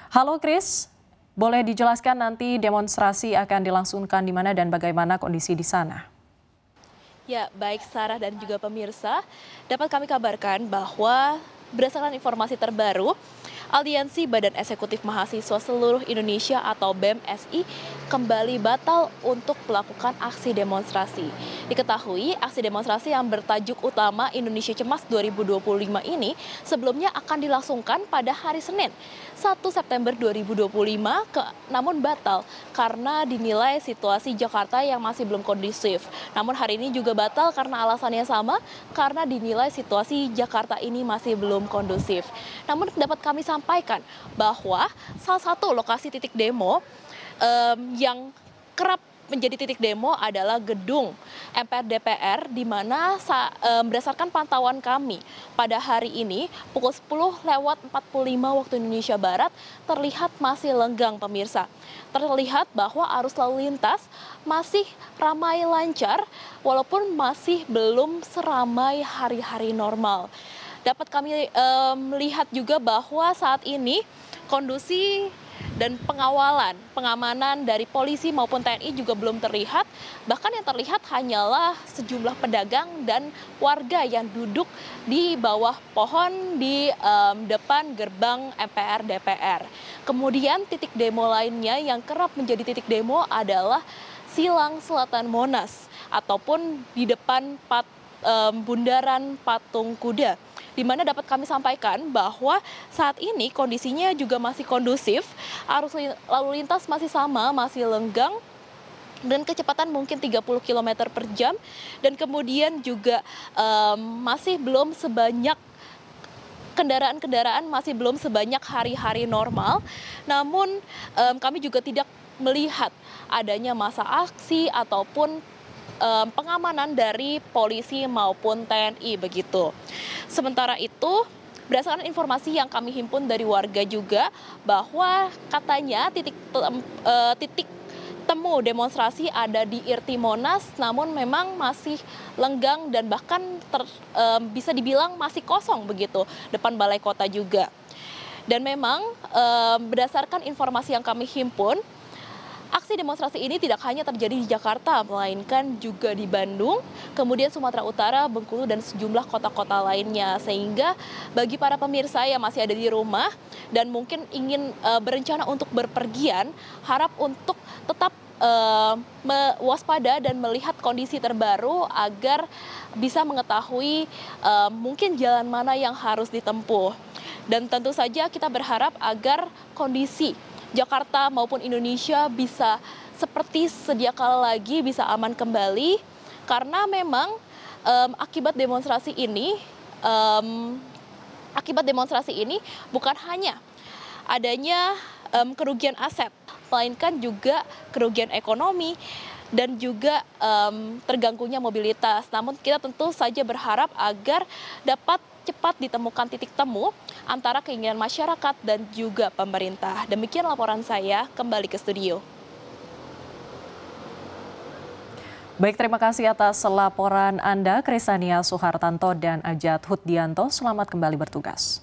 Halo Chris, boleh dijelaskan nanti demonstrasi akan dilangsungkan di mana dan bagaimana kondisi di sana? Ya, baik Sarah dan juga pemirsa, dapat kami kabarkan bahwa berdasarkan informasi terbaru, Aliansi Badan Eksekutif Mahasiswa Seluruh Indonesia atau BEM-SI kembali batal untuk melakukan aksi demonstrasi. Diketahui aksi demonstrasi yang bertajuk utama Indonesia Cemas 2025 ini sebelumnya akan dilangsungkan pada hari Senin 1 September 2025 namun batal karena dinilai situasi Jakarta yang masih belum kondusif. Namun hari ini juga batal karena alasannya sama, karena dinilai situasi Jakarta ini masih belum kondusif. Namun dapat kami sampaikan bahwa salah satu lokasi titik demo yang kerap menjadi titik demo adalah gedung MPR DPR, di mana berdasarkan pantauan kami pada hari ini pukul 10:45 waktu Indonesia Barat terlihat masih lenggang pemirsa. Terlihat bahwa arus lalu lintas masih ramai lancar walaupun masih belum seramai hari-hari normal. Dapat kami melihat juga bahwa saat ini kondisi dan pengamanan dari polisi maupun TNI juga belum terlihat. Bahkan yang terlihat hanyalah sejumlah pedagang dan warga yang duduk di bawah pohon di depan gerbang MPR DPR. Kemudian titik demo lainnya yang kerap menjadi titik demo adalah Silang Selatan Monas ataupun di depan Bundaran Patung Kuda, di mana dapat kami sampaikan bahwa saat ini kondisinya juga masih kondusif, arus lalu lintas masih sama, masih lenggang, dan kecepatan mungkin 30 km per jam, dan kemudian juga masih belum sebanyak kendaraan-kendaraan masih belum sebanyak hari-hari normal. Namun kami juga tidak melihat adanya massa aksi ataupun pengamanan dari polisi maupun TNI begitu. Sementara itu, berdasarkan informasi yang kami himpun dari warga juga bahwa katanya titik temu demonstrasi ada di Irti Monas, namun memang masih lenggang dan bahkan bisa dibilang masih kosong begitu depan balai kota juga. Dan memang berdasarkan informasi yang kami himpun, aksi demonstrasi ini tidak hanya terjadi di Jakarta, melainkan juga di Bandung, kemudian Sumatera Utara, Bengkulu, dan sejumlah kota-kota lainnya. Sehingga bagi para pemirsa yang masih ada di rumah dan mungkin ingin berencana untuk berpergian, harap untuk tetap waspada dan melihat kondisi terbaru agar bisa mengetahui mungkin jalan mana yang harus ditempuh. Dan tentu saja kita berharap agar kondisi Jakarta maupun Indonesia bisa seperti sedia kala lagi, bisa aman kembali, karena memang akibat demonstrasi ini bukan hanya adanya kerugian aset, melainkan juga kerugian ekonomi dan juga terganggunya mobilitas. Namun kita tentu saja berharap agar dapat cepat ditemukan titik temu antara keinginan masyarakat dan juga pemerintah. Demikian laporan saya, kembali ke studio. Baik, terima kasih atas laporan Anda, Krisania Suhartanto dan Ajat Huddianto. Selamat kembali bertugas.